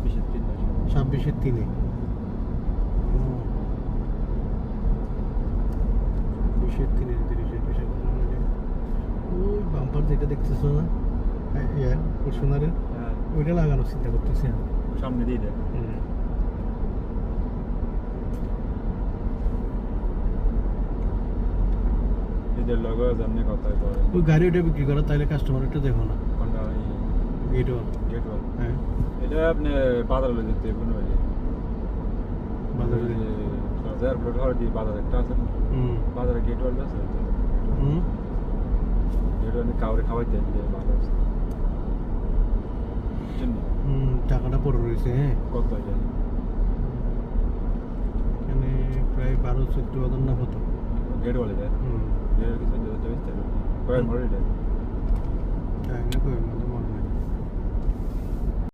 26-এর 3-এ। 20-এর 3-এ 30-এর ওই বাম্পার যেটা দেখতেছো না ইয়ার ফরচুনারের, ওইটা লাগানোর চিন্তা করতেছি আমি। সামনে দিয়ে দেয়। এদের লগো জানলে কথা কয়। ওই গাড়ি ওটা বিক্রি করা, তাইলে কাস্টমার একটু দেখো না। কোনটা গেট ওয়ান। হ্যাঁ, এটা আপনি বাজারে লয়ে যেতে কোনো ভাই। বাজারে। বাজার ব্লড দিয়ে বাজার একটা আছে না? বাজারে গেট ওয়াল আছে। গেট ওয়াল কাউরে খাওয়াইতে দিলে ভালো আছে। টাকাটা পড়ে রয়েছে। হ্যাঁ, কত এটা? এখানে প্রায় 12-14 না কত। গেট ওয়ালে যায়। গেট ওয়াল কিছু দিতে হবে। কয়েক মরে যায়। হ্যাঁ, না কই